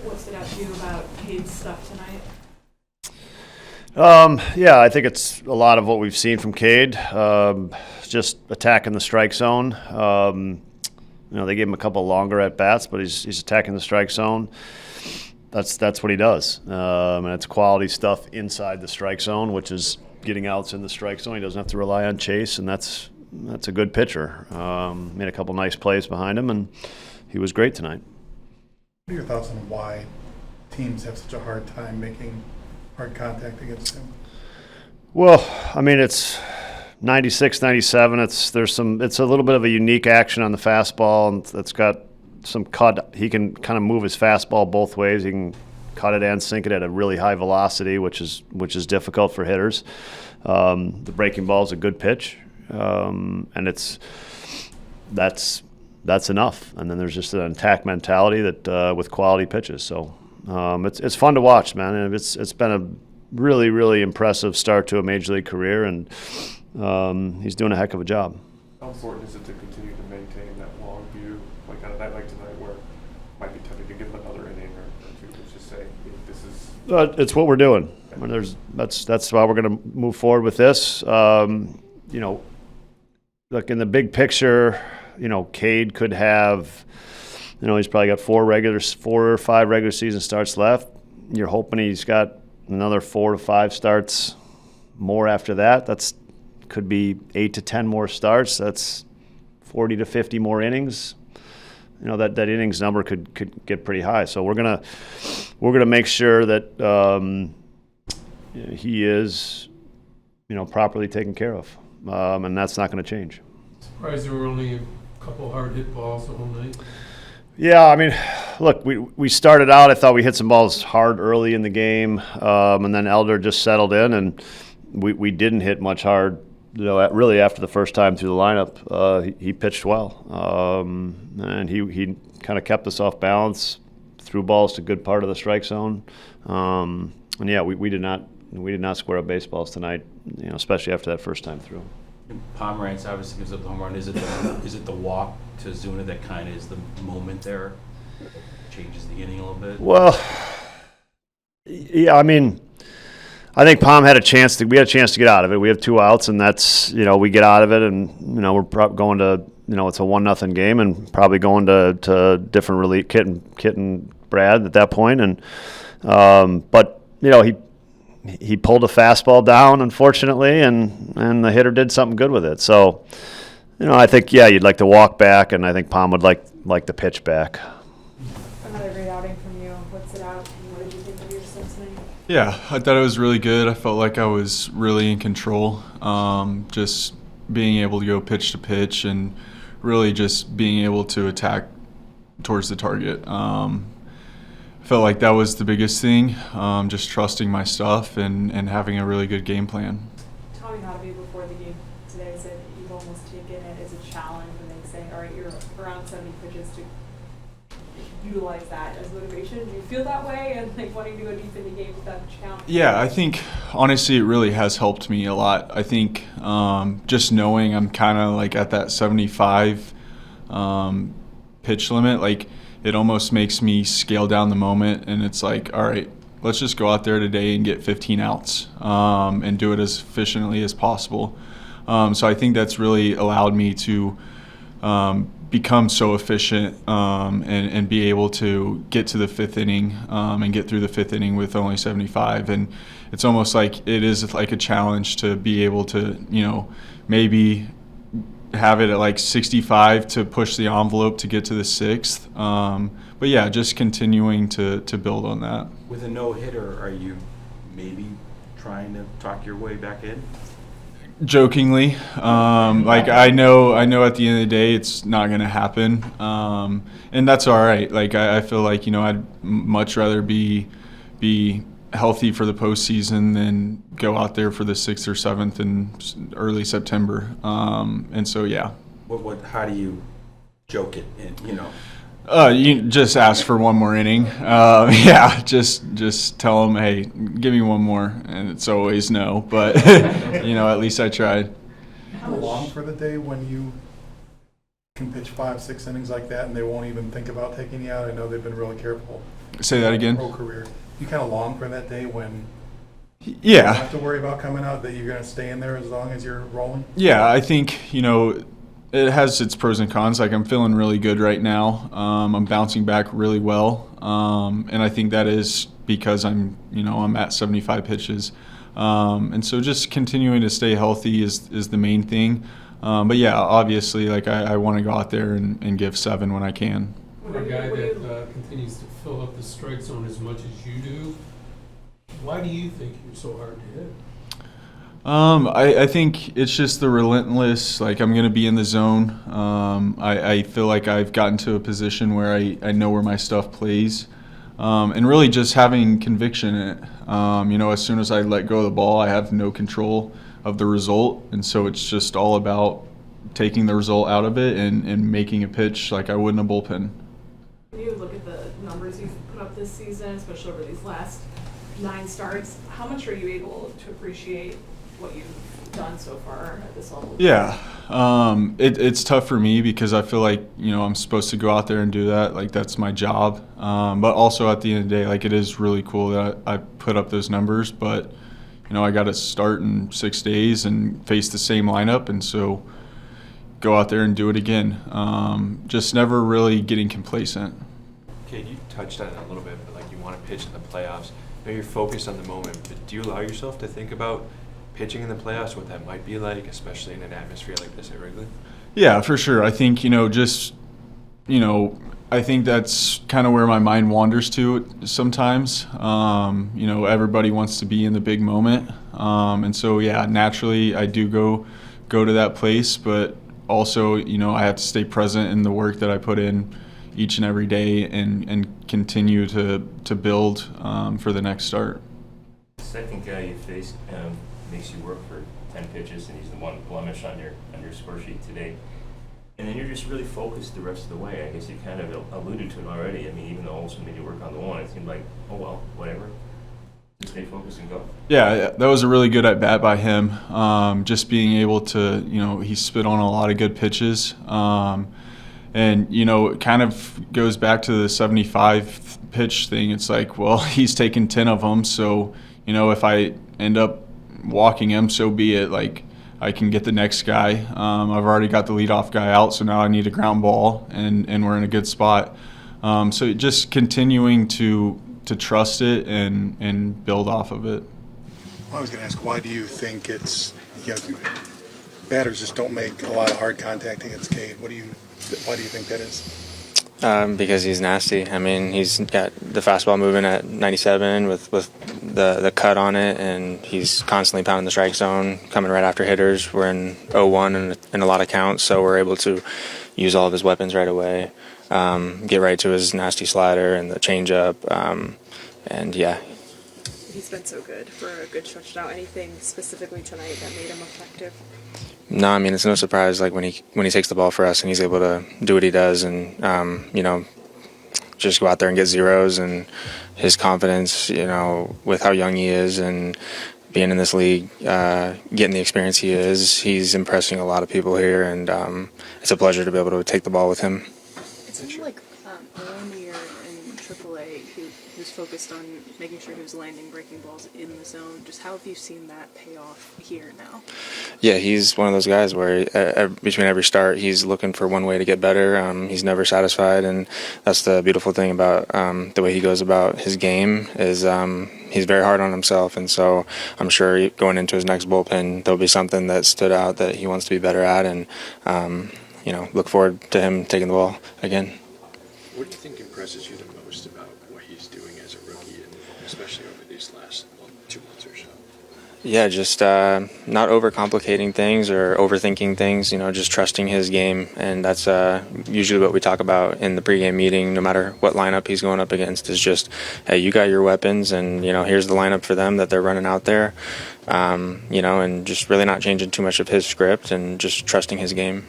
What stood out to you about Cade's stuff tonight? Yeah, I think it's a lot of what we've seen from Cade. Just attacking the strike zone. They gave him a couple longer at bats, but he's attacking the strike zone. That's what he does, and it's quality stuff inside the strike zone, which is getting outs in the strike zone. He doesn't have to rely on chase, and that's a good pitcher. Made a couple nice plays behind him, and he was great tonight. What are your thoughts on why teams have such a hard time making hard contact against him? Well, I mean, it's 96, 97. It's a little bit of a unique action on the fastball, and it's got some cut. He can kind of move his fastball both ways. He can cut it and sink it at a really high velocity, which is difficult for hitters. The breaking ball is a good pitch, and that's enough. And then there's just an attack mentality that with quality pitches. So it's fun to watch, man. And it's been a really, really impressive start to a major league career, and he's doing a heck of a job. How important is it to continue to maintain that long view, like on a night like tonight, where it might be tempting to give him another inning or two? Let's just say this is. It's what we're doing. I mean, that's why we're going to move forward with this. Look, in the big picture, Cade could have. He's probably got 4 or 5 regular season starts left. You're hoping he's got another 4 to 5 starts more after that. That's could be 8 to 10 more starts. That's 40 to 50 more innings. That innings number could get pretty high. So we're gonna make sure that he is properly taken care of, and that's not going to change. Surprised there were only a couple hard hit balls the whole night. Yeah, I mean, look, we started out, I thought we hit some balls hard early in the game, and then Elder just settled in, and we didn't hit much hard, really after the first time through the lineup. He pitched well, and he kind of kept us off balance, threw balls to good part of the strike zone. And yeah, we did not square up baseballs tonight, especially after that first time through. Pomerantz obviously gives up the home run. Is it the walk to Zuna that kind of is the moment there? Changes the inning a little bit? Well, yeah, I mean, I think Pom had a chance to get out of it. We have 2 outs, and that's, we get out of it, and, we're going to, it's a 1-0 game, and probably going to different relief, Kit and Brad at that point. And, but, he pulled a fastball down, unfortunately, and the hitter did something good with it. So, I think, yeah, you'd like to walk back, and I think Pom would like the pitch back. Another great outing from you. What stood out? What did you think of your sense tonight? Yeah, I thought it was really good. I felt like I was really in control. Just being able to go pitch to pitch and really just being able to attack towards the target. Felt like that was the biggest thing, just trusting my stuff and having a really good game plan. Tommy Hotovy before the game today said you've almost taken it as a challenge and then saying, all right, you're around 70 pitches to utilize that as motivation. Do you feel that way and wanting to go deep in the game with that challenge? Yeah, I think honestly it really has helped me a lot. I think just knowing I'm kind of like at that 75 pitch limit, it almost makes me scale down the moment, and it's like, all right, let's just go out there today and get 15 outs and do it as efficiently as possible. So I think that's really allowed me to become so efficient and be able to get to the 5th inning and get through the 5th inning with only 75. And it's almost like it is like a challenge to be able to, maybe have it at 65 to push the envelope to get to the 6th. But yeah, just continuing to build on that. With a no-hitter, are you maybe trying to talk your way back in? Jokingly, I know at the end of the day it's not going to happen, and that's all right. I feel like I'd much rather be healthy for the postseason than go out there for the 6th or 7th in early September. And so, yeah. How do you joke it? You just ask for one more inning. Yeah, just tell them, hey, give me one more, and it's always no. But at least I tried. How long for the day when you can pitch 5-6 innings like that, and they won't even think about taking you out? I know they've been really careful Say that again? Pro career. You kind of long for that day when you don't Yeah. have to worry about coming out, that you're going to stay in there as long as you're rolling? Yeah, I think, it has its pros and cons. Like, I'm feeling really good right now. I'm bouncing back really well. And I think that is because I'm at 75 pitches. And so just continuing to stay healthy is the main thing. But yeah, obviously, like, I want to go out there and give 7 when I can. For a guy that continues to fill up the strike zone as much as you do, why do you think you're so hard to hit? I think it's just the relentless, like, I'm going to be in the zone. I feel like I've gotten to a position where I know where my stuff plays. And really just having conviction in it. As soon as I let go of the ball, I have no control of the result. And so it's just all about taking the result out of it and making a pitch like I would in a bullpen. When you look at the numbers you've put up this season, especially over these last 9 starts, how much are you able to appreciate what you've done so far at this level? Yeah, it's tough for me because I feel like, I'm supposed to go out there and do that. Like, that's my job. But also at the end of the day, like, it is really cool that I put up those numbers. But, I got to start in 6 days and face the same lineup. And so go out there and do it again. Just never really getting complacent. Cade, you touched on it a little bit, but like, you want to pitch in the playoffs. I know you're focused on the moment, but do you allow yourself to think about pitching in the playoffs, what that might be like, especially in an atmosphere like this at Wrigley? Yeah, for sure. I think, I think that's kind of where my mind wanders to sometimes. Everybody wants to be in the big moment. And so, yeah, naturally I do go to that place, but also, I have to stay present in the work that I put in each and every day and continue to build for the next start. The second guy you faced makes you work for 10 pitches, and he's the one blemish on your score sheet today. And then you're just really focused the rest of the way. I guess you kind of alluded to it already. I mean, even though Olsen made you work on the one, it seemed like, oh well, whatever. Just stay focused and go. Yeah, that was a really good at bat by him. Just being able to, he spit on a lot of good pitches. And, it kind of goes back to the 75 pitch thing. It's like, well, he's taken 10 of them. So, if I end up walking him, so be it. Like, I can get the next guy. I've already got the leadoff guy out, so now I need a ground ball, and we're in a good spot. So just continuing to trust it and build off of it. I was going to ask, why do you think batters just don't make a lot of hard contact against Cade? Why do you think that is? Because he's nasty. I mean, he's got the fastball moving at 97 with the cut on it, and he's constantly pounding the strike zone, coming right after hitters. We're in 0-1 in a lot of counts, so we're able to use all of his weapons right away, get right to his nasty slider and the changeup, and yeah. He's been so good for a good stretch now. Anything specifically tonight that made him effective? No, I mean, it's no surprise, like, when he takes the ball for us and he's able to do what he does and, just go out there and get zeros, and his confidence, with how young he is and being in this league, getting the experience he is, he's impressing a lot of people here, and it's a pleasure to be able to take the ball with him. It seemed like early in the year in AAA, he was focused on making sure he was landing breaking balls in the zone. Just how have you seen that pay off here now? Yeah, he's one of those guys where between every start, he's looking for one way to get better. He's never satisfied, and that's the beautiful thing about the way he goes about his game is he's very hard on himself, and so I'm sure going into his next bullpen, there'll be something that stood out that he wants to be better at, and look forward to him taking the ball again. What do you think impresses you the most about what he's doing as a rookie, and especially over these last 2 months or so? Yeah, just not overcomplicating things or overthinking things, just trusting his game. And that's usually what we talk about in the pregame meeting, no matter what lineup he's going up against, is just, hey, you got your weapons, and, here's the lineup for them that they're running out there, and just really not changing too much of his script and just trusting his game.